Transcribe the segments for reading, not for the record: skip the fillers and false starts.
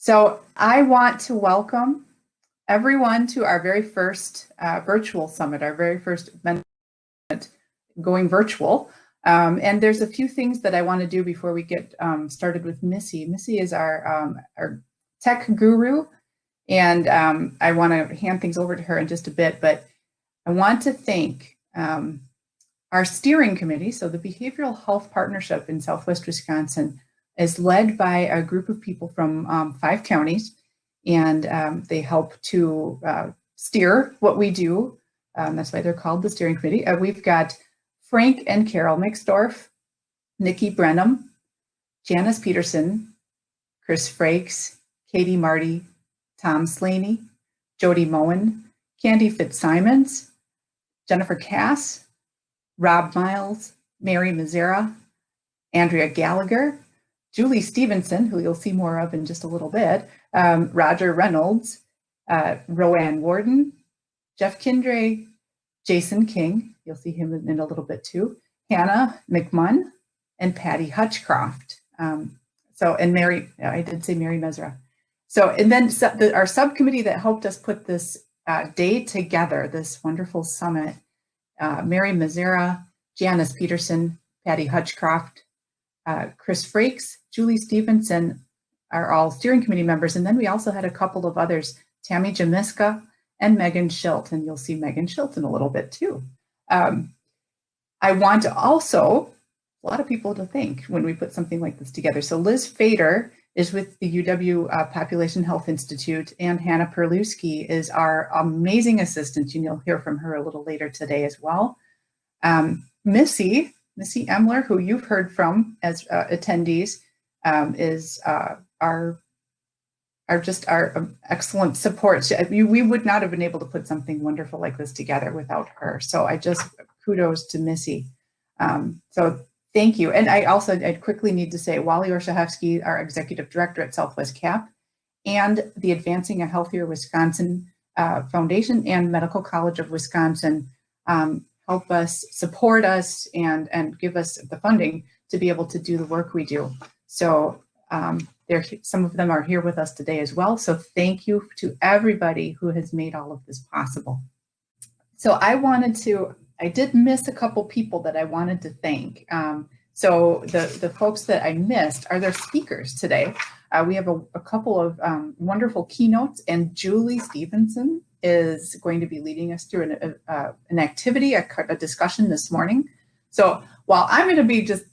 So I want to welcome everyone to our very first virtual summit, our very first event going virtual. And there's a few things that I want to do before we get started with Missy. Missy is our tech guru, and I want to hand things over to her in just a bit, but I want to thank our steering committee. So the Behavioral Health Partnership in Southwest Wisconsin is led by a group of people from 5 counties, and they help to steer what we do. That's why they're called the steering committee. We've got Frank and Carol Mixdorf, Nikki Brenham, Janice Peterson, Chris Frakes, Katie Marty, Tom Slaney, Jody Moen, Candy Fitzsimons, Jennifer Cass, Rob Miles, Mary Mazzara, Andrea Gallagher, Julie Stevenson, who you'll see more of in just a little bit, Roger Reynolds, Roanne Warden, Jeff Kindray, Jason King, you'll see him in a little bit too, Hannah McMunn, and Patty Hutchcroft. And Mary, I did say Mary Mazzara. So, and then our subcommittee that helped us put this day together, this wonderful summit, Mary Mazzara, Janice Peterson, Patty Hutchcroft, Chris Frakes, Julie Stevenson are all steering committee members. And then we also had a couple of others, Tammy Jamiska and Megan Schilt, and you'll see Megan Schilt in a little bit too. I want to also, a lot of people to thank when we put something like this together. So Liz Fader is with the UW Population Health Institute, and Hannah Perlewski is our amazing assistant, and you'll hear from her a little later today as well. Missy Emler, who you've heard from as attendees, is our excellent support. We would not have been able to put something wonderful like this together without her. So I just kudos to Missy. So thank you. And I quickly need to say Wally Orshahevsky, our executive director at Southwest CAP, and the Advancing a Healthier Wisconsin Foundation and Medical College of Wisconsin help us, support us, and give us the funding to be able to do the work we do. So some of them are here with us today as well. So thank you to everybody who has made all of this possible. So I did miss a couple people that I wanted to thank. So the folks that I missed are their speakers today. We have a couple of wonderful keynotes, and Julie Stevenson is going to be leading us through an activity, a discussion this morning. So while I'm going to be just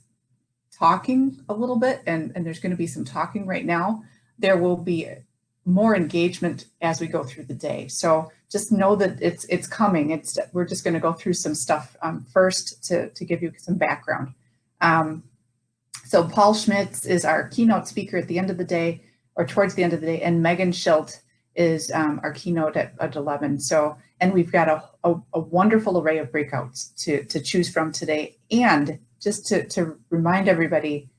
talking a little bit, and there's going to be some talking right now, there will be more engagement as we go through the day. So just know that it's coming. We're just going to go through some stuff first to give you some background. So Paul Schmitz is our keynote speaker at the end of the day, or towards the end of the day, and Megan Schilt is our keynote at 11. So, and we've got a wonderful array of breakouts to choose from today. And just to remind everybody,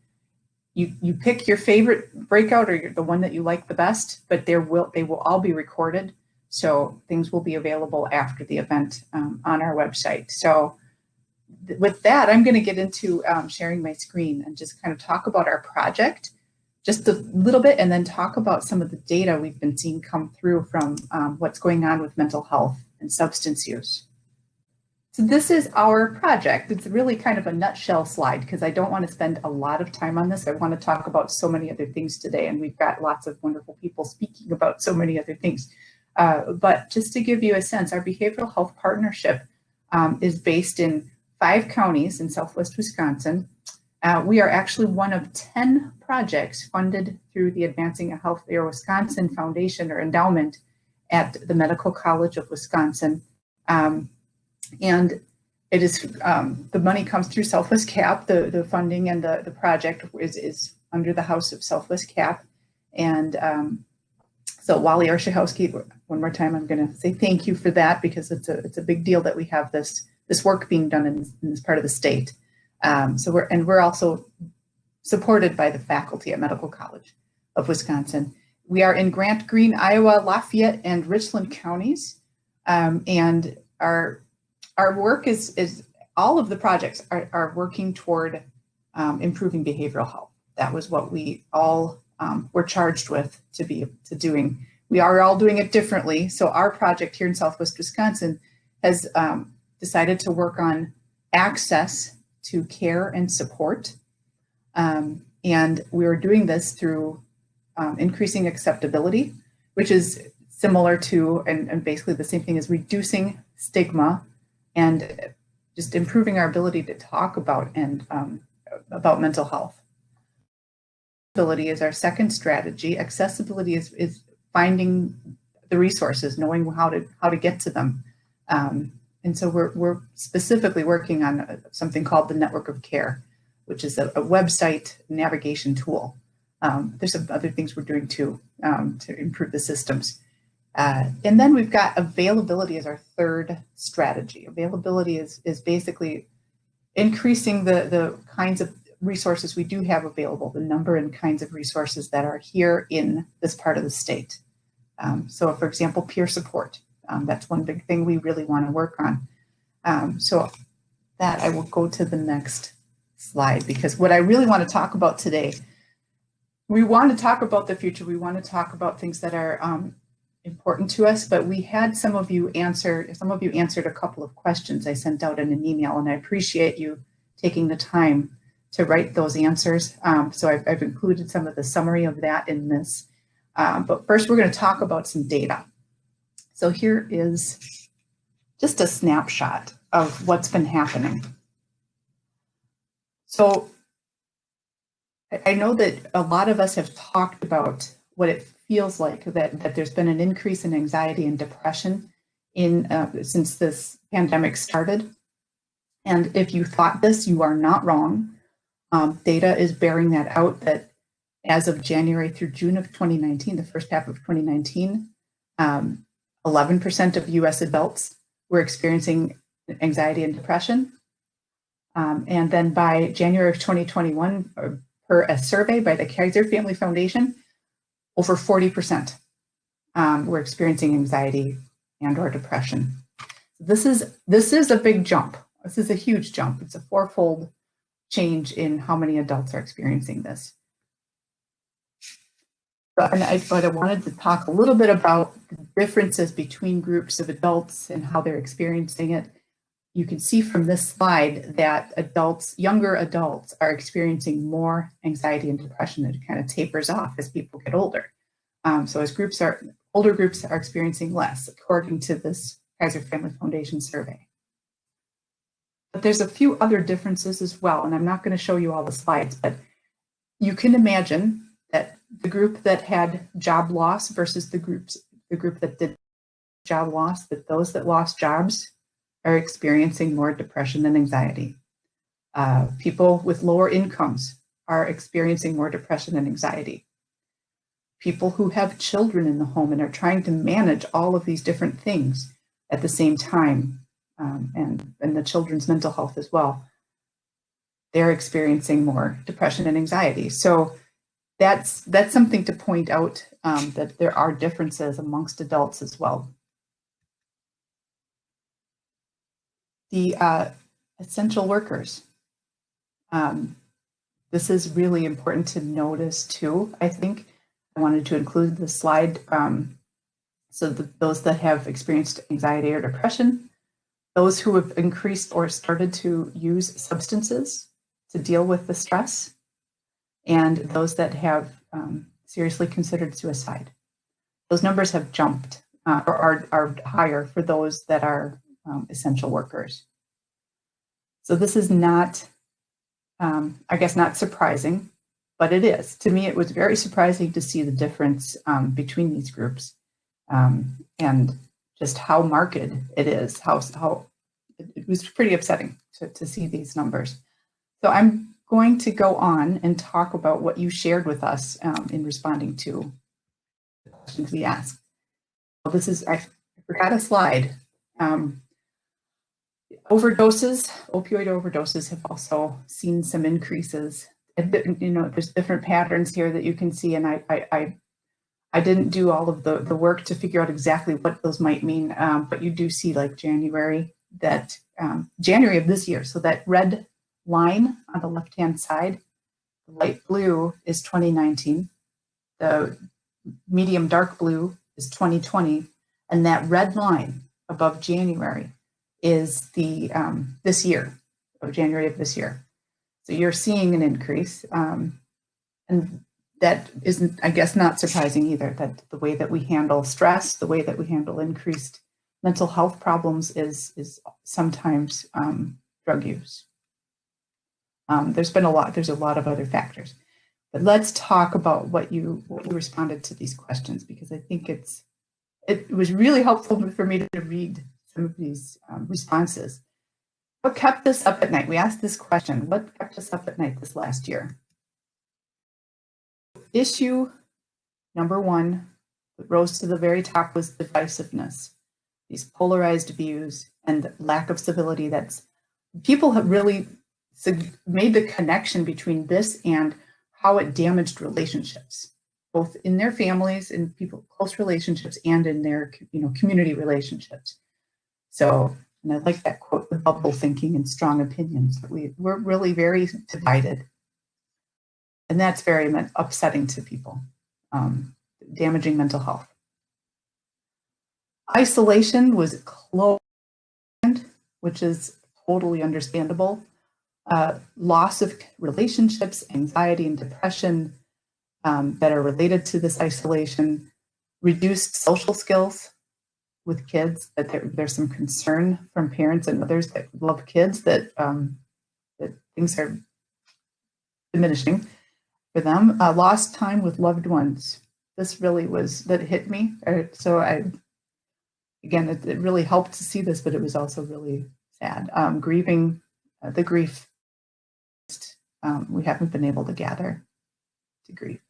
you pick your favorite breakout or the one that you like the best, but they will all be recorded. So things will be available after the event on our website. So with that, I'm going to get into sharing my screen and just kind of talk about our project just a little bit, and then talk about some of the data we've been seeing come through from what's going on with mental health and substance use. So this is our project. It's really kind of a nutshell slide because I don't want to spend a lot of time on this. I want to talk about so many other things today, and we've got lots of wonderful people speaking about so many other things. But just to give you a sense, our behavioral health partnership is based in 5 counties in Southwest Wisconsin. We are actually one of 10 projects funded through the Advancing a Healthier Wisconsin Foundation or endowment at the Medical College of Wisconsin. And it is, the money comes through Southwest CAP, the funding, and the project is under the House of Southwest CAP. And so Wally Orshahevsky, one more time, I'm going to say thank you for that, because it's a big deal that we have this work being done in this part of the state. So we're also supported by the faculty at Medical College of Wisconsin. We are in Grant, Green, Iowa, Lafayette, and Richland counties, and our work is all of the projects are working toward improving behavioral health. That was what we all we're charged with to doing. We are all doing it differently. So our project here in Southwest Wisconsin has decided to work on access to care and support. And we're doing this through increasing acceptability, which is similar to, and basically the same thing as reducing stigma and just improving our ability to talk about and about mental health. Accessibility is our second strategy. Accessibility is finding the resources, knowing how to get to them. And so we're specifically working on something called the Network of Care, which is a website navigation tool. There's some other things we're doing too to improve the systems. And then we've got availability as our third strategy. Availability is basically increasing the kinds of resources we do have available, the number and kinds of resources that are here in this part of the state. So for example, peer support. That's one big thing we really want to work on. So that I will go to the next slide, because what I really want to talk about today, we want to talk about the future. We want to talk about things that are important to us, but we had some of you answered a couple of questions I sent out in an email, and I appreciate you taking the time to write those answers. So I've included some of the summary of that in this. But first, we're going to talk about some data. So here is just a snapshot of what's been happening. So I know that a lot of us have talked about what it feels like that there's been an increase in anxiety and depression since this pandemic started. And if you thought this, you are not wrong. Data is bearing that out, that as of January through June of 2019, the first half of 2019, 11% of US adults were experiencing anxiety and depression. And then by January of 2021, per a survey by the Kaiser Family Foundation, over 40% were experiencing anxiety and or depression. This is a big jump. This is a huge jump. It's a fourfold change in how many adults are experiencing this. But I wanted to talk a little bit about the differences between groups of adults and how they're experiencing it. You can see from this slide that younger adults are experiencing more anxiety and depression. It kind of tapers off as people get older. So as older groups are experiencing less, according to this Kaiser Family Foundation survey. But there's a few other differences as well, and I'm not going to show you all the slides, but you can imagine that the group that had job loss versus the group that did job loss, that those that lost jobs are experiencing more depression and anxiety. People with lower incomes are experiencing more depression and anxiety. People who have children in the home and are trying to manage all of these different things at the same time, and the children's mental health as well, they're experiencing more depression and anxiety. So that's something to point out, that there are differences amongst adults as well. The essential workers. This is really important to notice too, I think. I wanted to include this slide. So those that have experienced anxiety or depression, those who have increased or started to use substances to deal with the stress, and those that have seriously considered suicide. Those numbers have jumped or are higher for those that are essential workers. So this is not, I guess, not surprising, but it is. To me, it was very surprising to see the difference between these groups, and just how marked it is. How it was pretty upsetting to see these numbers. So I'm going to go on and talk about what you shared with us in responding to the questions we asked. Well, I forgot a slide. Overdoses, opioid overdoses have also seen some increases. You know, there's different patterns here that you can see, and I didn't do all of the work to figure out exactly what those might mean, but you do see like January of this year. So that red line on the left-hand side, the light blue is 2019, The medium dark blue is 2020, and that red line above January is the this year, of January of this year. So you're seeing an increase, and that isn't, I guess, not surprising either, that the way that we handle stress, the way that we handle increased mental health problems is sometimes drug use. There's a lot of other factors. But let's talk about what you responded to these questions, because I think it was really helpful for me to read some of these responses. What kept us up at night? We asked this question, what kept us up at night this last year? Issue number one that rose to the very top was divisiveness, these polarized views and lack of civility. People have really made the connection between this and how it damaged relationships, both in their families, in close relationships, and in their community relationships. So, and I like that quote, the bubble thinking and strong opinions. We're really very divided. And that's very upsetting to people, damaging mental health. Isolation was close, which is totally understandable. Loss of relationships, anxiety and depression that are related to this isolation, reduced social skills with kids, that there's some concern from parents and others that love kids that things are diminishing for them. Lost time with loved ones. This really that hit me. So again, it really helped to see this, but it was also really sad. Grieving the grief. We haven't been able to gather to grieve.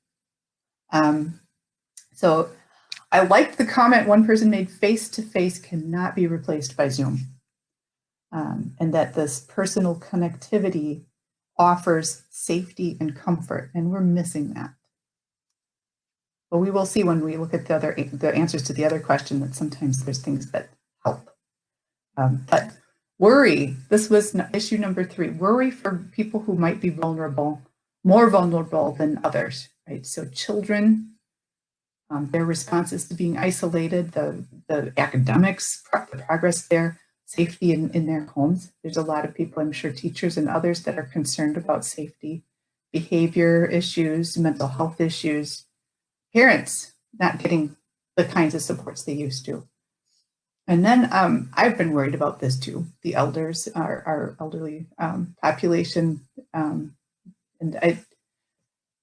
So I liked the comment one person made, face-to-face cannot be replaced by Zoom. And that this personal connectivity offers safety and comfort, and we're missing that. But we will see when we look at the answers to the other question that sometimes there's things that help. But worry, this was issue number 3, worry for people who might be vulnerable, more vulnerable than others, right? So children, their responses to being isolated, the academics, the progress there, safety in their homes. There's a lot of people, I'm sure teachers and others, that are concerned about safety, behavior issues, mental health issues, parents not getting the kinds of supports they used to. And then I've been worried about this too, the elders, our elderly population.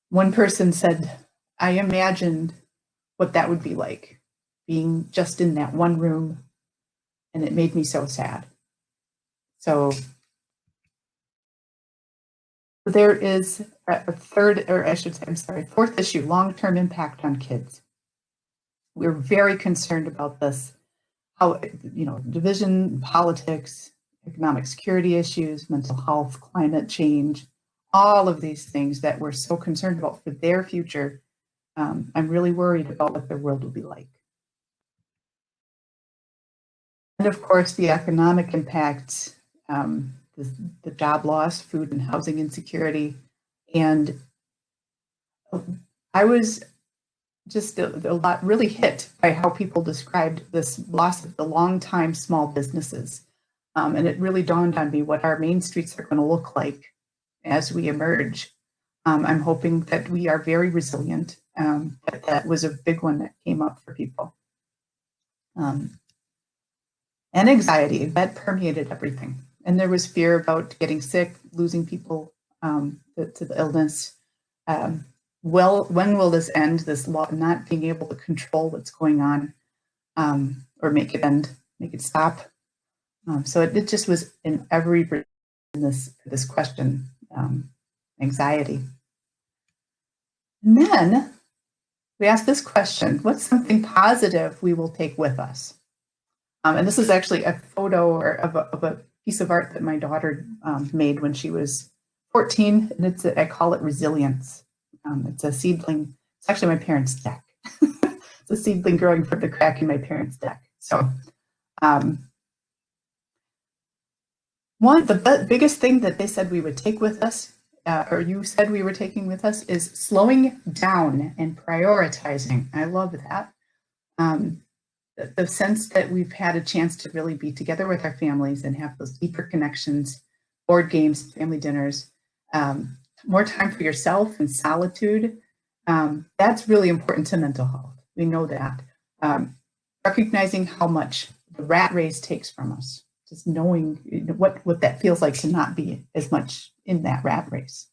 One person said, I imagined what that would be like, being just in that one room, and it made me so sad. So there is a fourth issue, long-term impact on kids. We're very concerned about this, how, division, politics, economic security issues, mental health, climate change, all of these things that we're so concerned about for their future. I'm really worried about what their world will be like. And of course, the economic impact, the job loss, food and housing insecurity. And I was just a lot really hit by how people described this loss of the long-time small businesses. And it really dawned on me what our main streets are going to look like as we emerge. I'm hoping that we are very resilient. But that was a big one that came up for people. And anxiety, that permeated everything. And there was fear about getting sick, losing people to the illness. When will this end, this law, not being able to control what's going on, or make it end, make it stop? So it just was in every this question, anxiety. And then we asked this question, what's something positive we will take with us? And this is actually a photo of a piece of art that my daughter made when she was 14, and I call it resilience. It's a seedling. It's actually my parents' deck. It's a seedling growing from the crack in my parents' deck. So the biggest thing that they said we would take with us or you said we were taking with us is slowing down and prioritizing. I love that. The sense that we've had a chance to really be together with our families and have those deeper connections, board games, family dinners, more time for yourself and solitude. That's really important to mental health. We know that. Recognizing how much the rat race takes from us, just knowing what that feels like to not be as much in that rat race.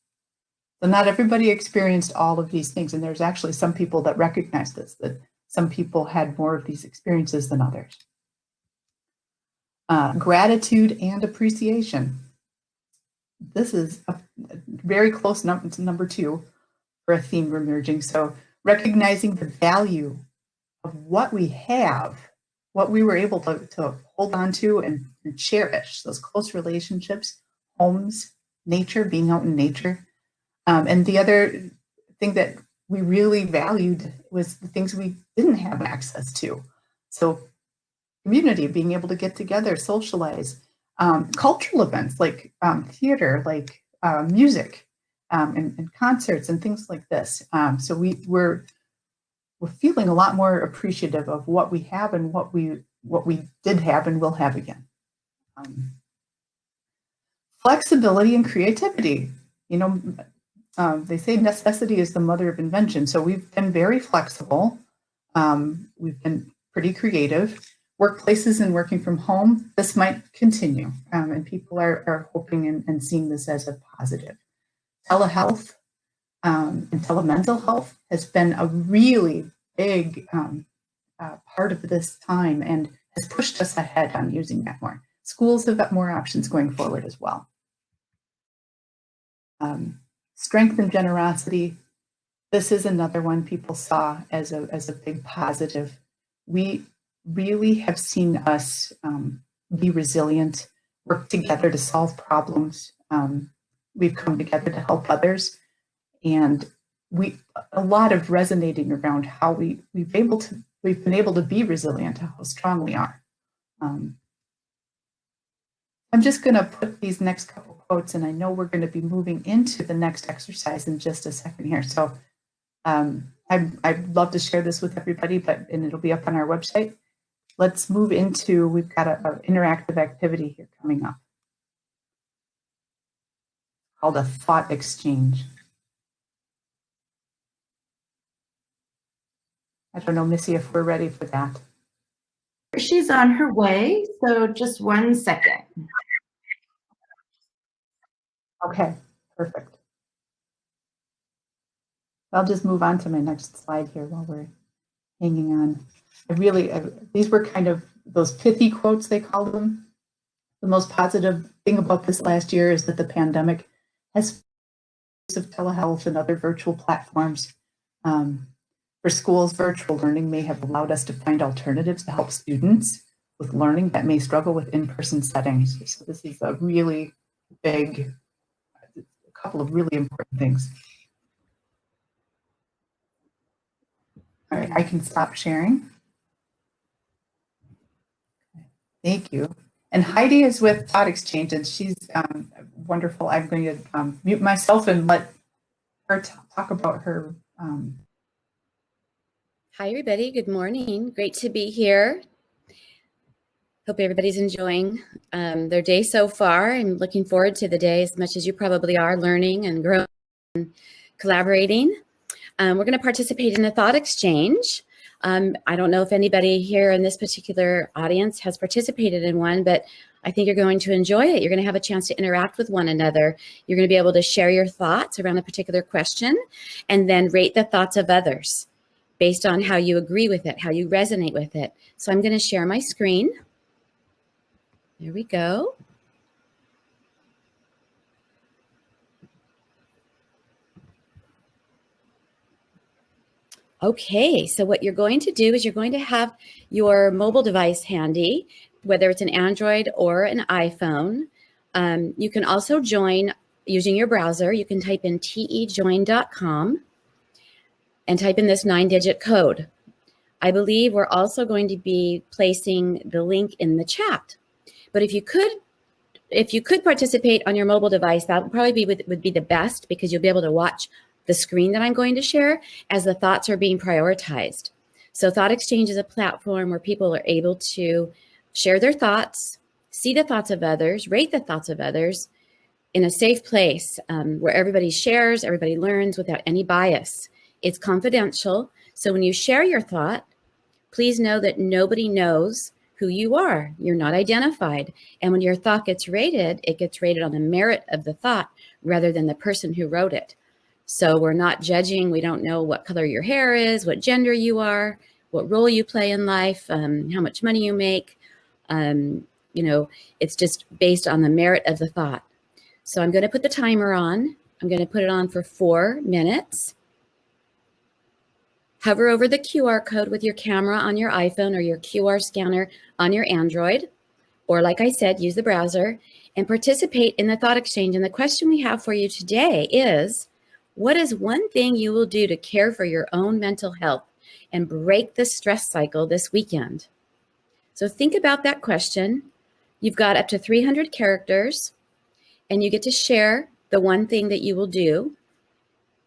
So not everybody experienced all of these things, and there's actually some people that recognize this, that some people had more of these experiences than others. Gratitude and appreciation. This is a very close to number 2 for a theme emerging. So recognizing the value of what we have, what we were able to hold on to and cherish, those close relationships, homes, nature, being out in nature. And the other thing that we really valued was the things we didn't have access to. So community, being able to get together, socialize, cultural events like theater, like music, and concerts and things like this. So we're feeling a lot more appreciative of what we have and what we did have and will have again. Flexibility and creativity. They say necessity is the mother of invention. So we've been very flexible. We've been pretty creative. Workplaces and working from home, this might continue. And people are hoping and seeing this as a positive. Telehealth and telemental health has been a really big part of this time and has pushed us ahead on using that more. Schools have got more options going forward as well. Strength and generosity. This is another one people saw as a big positive. We really have seen us be resilient, work together to solve problems. We've come together to help others, and a lot of resonating around how we've been able to be resilient, how strong we are. I'm just going to put these next couple quotes, and I know we're going to be moving into the next exercise in just a second here. So I'd love to share this with everybody, and it'll be up on our website. Let's move into, we've got an interactive activity here coming up called a thought exchange. I don't know, Missy, if we're ready for that. She's on her way, so just 1 second. Okay, perfect. I'll just move on to my next slide here while we're hanging on. These were kind of those pithy quotes, they called them. The most positive thing about this last year is that the pandemic has use of telehealth and other virtual platforms. For schools, virtual learning may have allowed us to find alternatives to help students with learning that may struggle with in-person settings. So this is a really big, a couple of really important things. All right, I can stop sharing. Thank you. And Heidi is with Thought Exchange, and she's wonderful. I'm going to mute myself and let her talk about her. Hi, everybody. Good morning. Great to be here. Hope everybody's enjoying their day so far. I'm looking forward to the day as much as you probably are, learning and growing and collaborating. We're going to participate in a thought exchange. I don't know if anybody here in this particular audience has participated in one, but I think you're going to enjoy it. You're going to have a chance to interact with one another. You're going to be able to share your thoughts around a particular question and then rate the thoughts of others based on how you agree with it, how you resonate with it. So I'm going to share my screen. There we go. Okay, so what you're going to do is you're going to have your mobile device handy, whether it's an Android or an iPhone. You can also join using your browser. You can type in tejoin.com and type in this 9-digit code. I believe we're also going to be placing the link in the chat. But if you could if you could participate on your mobile device, that would probably would be the best, because you'll be able to watch the screen that I'm going to share as the thoughts are being prioritized. So Thought Exchange is a platform where people are able to share their thoughts, see the thoughts of others, rate the thoughts of others in a safe place where everybody shares, everybody learns without any bias. It's confidential. So when you share your thought, please know that nobody knows who you are. You're not identified. And when your thought gets rated, it gets rated on the merit of the thought rather than the person who wrote it. So we're not judging. We don't know what color your hair is, what gender you are, what role you play in life, how much money you make. You know, it's just based on the merit of the thought. So I'm going to put the timer on. I'm going to put it on for 4 minutes. Hover over the QR code with your camera on your iPhone or your QR scanner on your Android, or like I said, use the browser and participate in the thought exchange. And the question we have for you today is, what is one thing you will do to care for your own mental health and break the stress cycle this weekend? So think about that question. You've got up to 300 characters, and you get to share the one thing that you will do.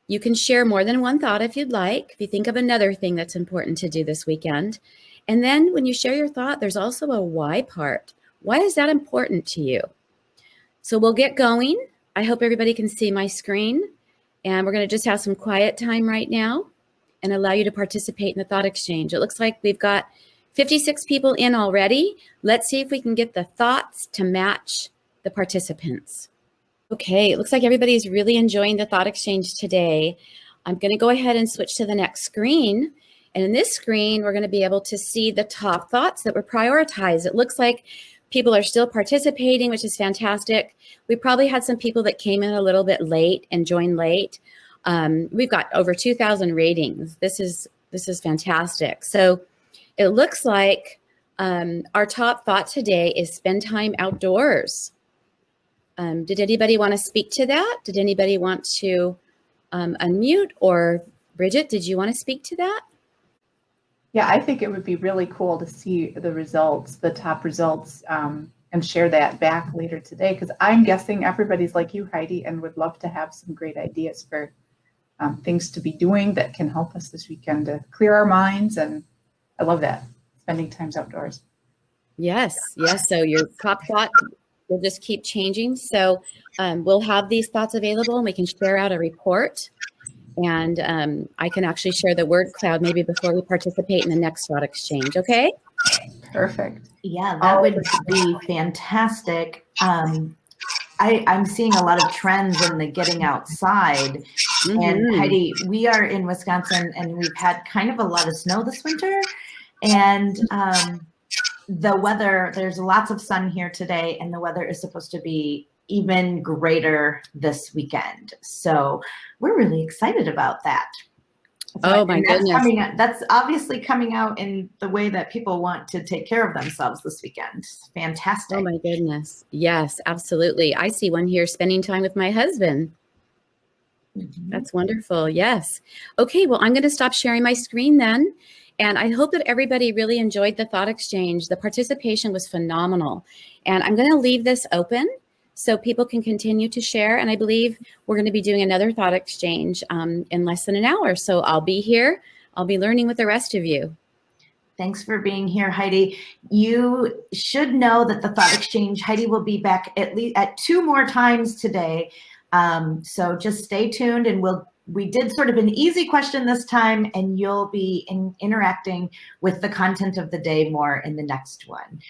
You can share more than one thought if you'd like, if you think of another thing that's important to do this weekend. And then when you share your thought, there's also a why part. Why is that important to you? So we'll get going. I hope everybody can see my screen. And we're going to just have some quiet time right now and allow you to participate in the thought exchange. It looks like we've got 56 people in already. Let's see if we can get the thoughts to match the participants. Okay, it looks like everybody's really enjoying the thought exchange today. I'm going to go ahead and switch to the next screen. And in this screen, we're going to be able to see the top thoughts that were prioritized. It looks like people are still participating, which is fantastic. We probably had some people that came in a little bit late and joined late. We've got over 2,000 ratings. This is fantastic. So it looks like our top thought today is spend time outdoors. Did anybody want to speak to that? Did anybody want to unmute? Or Bridget, did you want to speak to that? Yeah, I think it would be really cool to see the results, the top results, and share that back later today, because I'm guessing everybody's like you, Heidi, and would love to have some great ideas for things to be doing that can help us this weekend to clear our minds. And I love that, spending times outdoors. Yes, yes. So your top thought will just keep changing. So we'll have these thoughts available and we can share out a report. And I can actually share the word cloud maybe before we participate in the next thought exchange. Okay? Perfect. Yeah, that would be fantastic. I'm seeing a lot of trends in the getting outside. Mm-hmm. And Heidi, we are in Wisconsin and we've had kind of a lot of snow this winter. And the weather, there's lots of sun here today, and the weather is supposed to be even greater this weekend. So we're really excited about that. Oh my goodness. That's obviously coming out in the way that people want to take care of themselves this weekend. Fantastic. Oh my goodness. Yes, absolutely. I see one here, spending time with my husband. Mm-hmm. That's wonderful. Yes. Okay, well, I'm going to stop sharing my screen then. And I hope that everybody really enjoyed the thought exchange. The participation was phenomenal. And I'm going to leave this open so people can continue to share. And I believe we're going to be doing another thought exchange in less than an hour. So I'll be here. I'll be learning with the rest of you. Thanks for being here, Heidi. You should know that the thought exchange, Heidi will be back at least at 2 more times today. So just stay tuned, and we did sort of an easy question this time, and you'll be interacting with the content of the day more in the next one.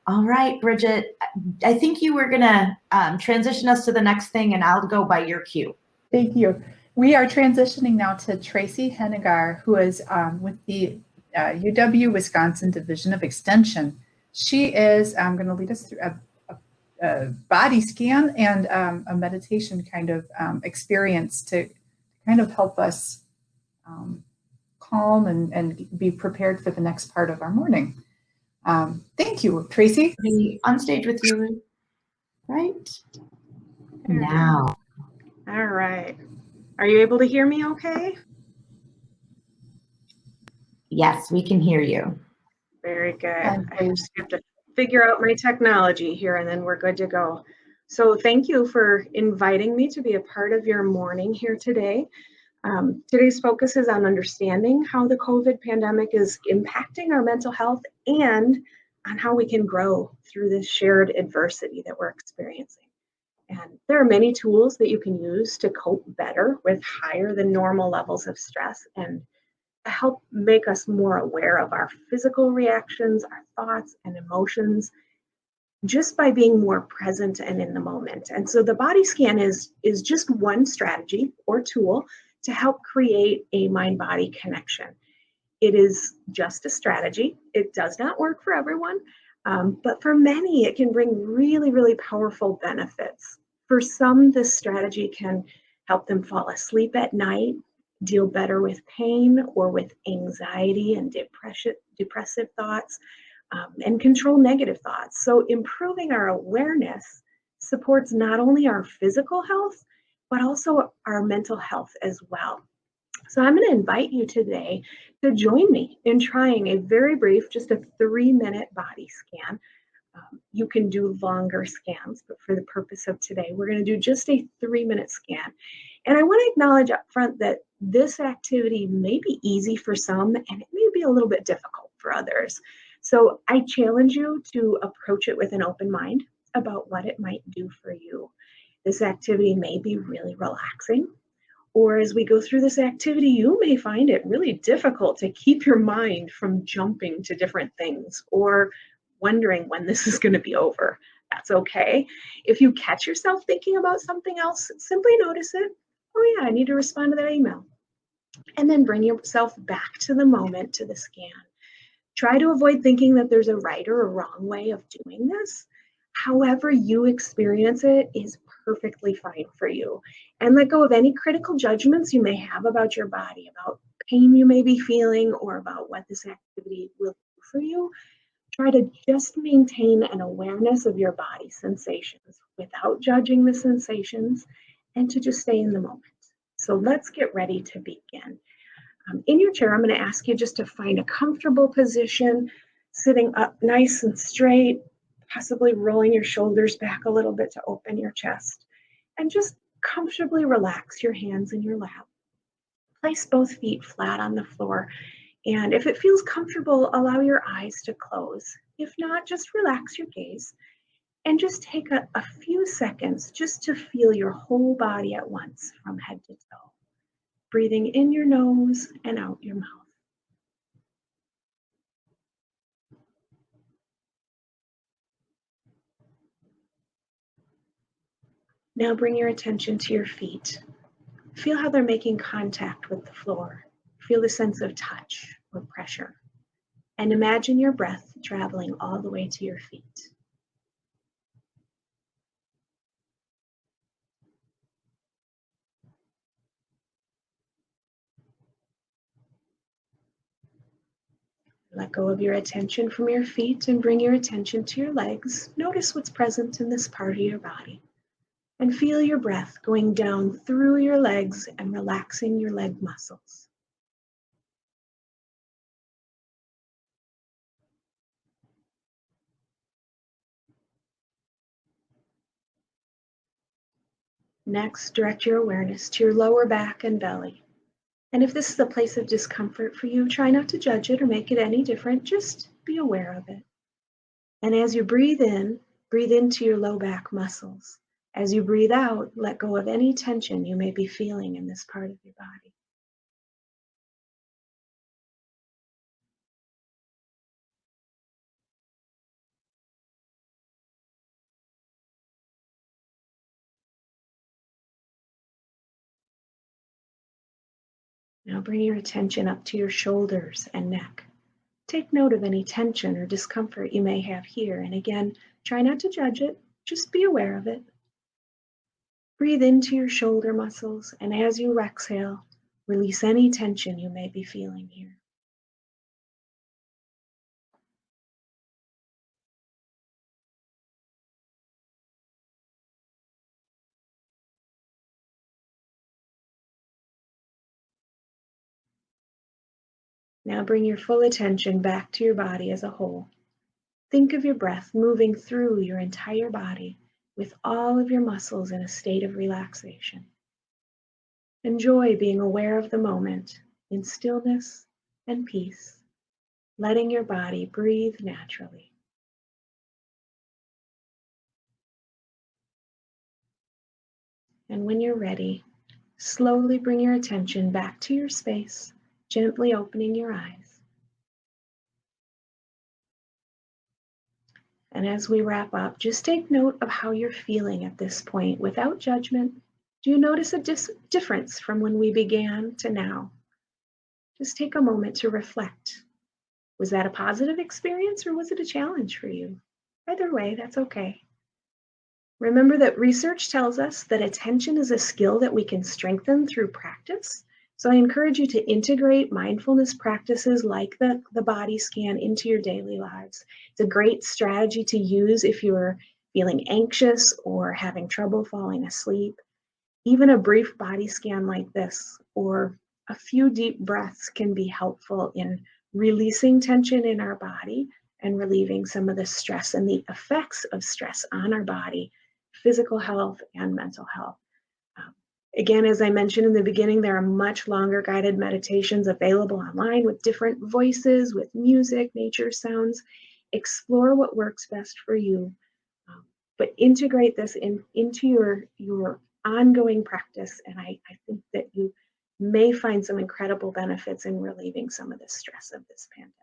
All right, Bridget, I think you were gonna transition us to the next thing, and I'll go by your cue. Thank you. We are transitioning now to Tracy Hennigar, who is with the UW Wisconsin Division of Extension. She is going to lead us through a body scan and a meditation kind of experience to kind of help us calm and be prepared for the next part of our morning. Thank you, Tracy. On stage with you right now. All right. Are you able to hear me okay? Yes, we can hear you. Very good. I just have to figure out my technology here and then we're good to go. So thank you for inviting me to be a part of your morning here today. Today's focus is on understanding how the COVID pandemic is impacting our mental health and on how we can grow through this shared adversity that we're experiencing. And there are many tools that you can use to cope better with higher than normal levels of stress and help make us more aware of our physical reactions, our thoughts and emotions, just by being more present and in the moment. And so the body scan is just one strategy or tool to help create a mind-body connection. It is just a strategy. It does not work for everyone, but for many, it can bring really, really powerful benefits. For some, this strategy can help them fall asleep at night, deal better with pain or with anxiety and depressive thoughts, and control negative thoughts. So improving our awareness supports not only our physical health, but also our mental health as well. So I'm going to invite you today to join me in trying a very brief, just a 3-minute body scan. You can do longer scans, but for the purpose of today, we're going to do just a 3-minute scan. And I want to acknowledge up front that this activity may be easy for some and it may be a little bit difficult for others. So I challenge you to approach it with an open mind about what it might do for you. This activity may be really relaxing, or as we go through this activity, you may find it really difficult to keep your mind from jumping to different things or wondering when this is going to be over. That's okay. If you catch yourself thinking about something else, simply notice it. Oh yeah, I need to respond to that email. And then bring yourself back to the moment, to the scan. Try to avoid thinking that there's a right or a wrong way of doing this. However you experience it is perfectly fine for you. And let go of any critical judgments you may have about your body, about pain you may be feeling, or about what this activity will do for you. Try to just maintain an awareness of your body sensations without judging the sensations and to just stay in the moment. So let's get ready to begin. In your chair, I'm going to ask you just to find a comfortable position, sitting up nice and straight, possibly rolling your shoulders back a little bit to open your chest, and just comfortably relax your hands in your lap. Place both feet flat on the floor, and if it feels comfortable, allow your eyes to close. If not, just relax your gaze and just take a few seconds just to feel your whole body at once from head to toe. Breathing in your nose and out your mouth. Now bring your attention to your feet. Feel how they're making contact with the floor. Feel the sense of touch or pressure. And imagine your breath traveling all the way to your feet. Let go of your attention from your feet and bring your attention to your legs. Notice what's present in this part of your body. And feel your breath going down through your legs and relaxing your leg muscles. Next, direct your awareness to your lower back and belly. And if this is a place of discomfort for you, try not to judge it or make it any different. Just be aware of it. And as you breathe into your low back muscles. As you breathe out, let go of any tension you may be feeling in this part of your body. Now bring your attention up to your shoulders and neck. Take note of any tension or discomfort you may have here. And again, try not to judge it, just be aware of it. Breathe into your shoulder muscles, and as you exhale, release any tension you may be feeling here. Now bring your full attention back to your body as a whole. Think of your breath moving through your entire body with all of your muscles in a state of relaxation. Enjoy being aware of the moment in stillness and peace, letting your body breathe naturally. And when you're ready, slowly bring your attention back to your space, gently opening your eyes. And as we wrap up, just take note of how you're feeling at this point without judgment. Do you notice a difference from when we began to now? Just take a moment to reflect. Was that a positive experience or was it a challenge for you? Either way, that's okay. Remember that research tells us that attention is a skill that we can strengthen through practice. So I encourage you to integrate mindfulness practices like the body scan into your daily lives. It's a great strategy to use if you're feeling anxious or having trouble falling asleep. Even a brief body scan like this or a few deep breaths can be helpful in releasing tension in our body and relieving some of the stress and the effects of stress on our body, physical health and mental health. Again, as I mentioned in the beginning, there are much longer guided meditations available online with different voices, with music, nature sounds. Explore what works best for you, but integrate this into your ongoing practice. And I think that you may find some incredible benefits in relieving some of the stress of this pandemic.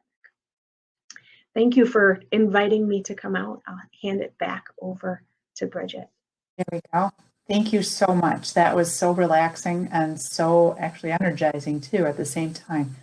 Thank you for inviting me to come out. I'll hand it back over to Bridget. There we go. Thank you so much. That was so relaxing and so actually energizing too at the same time.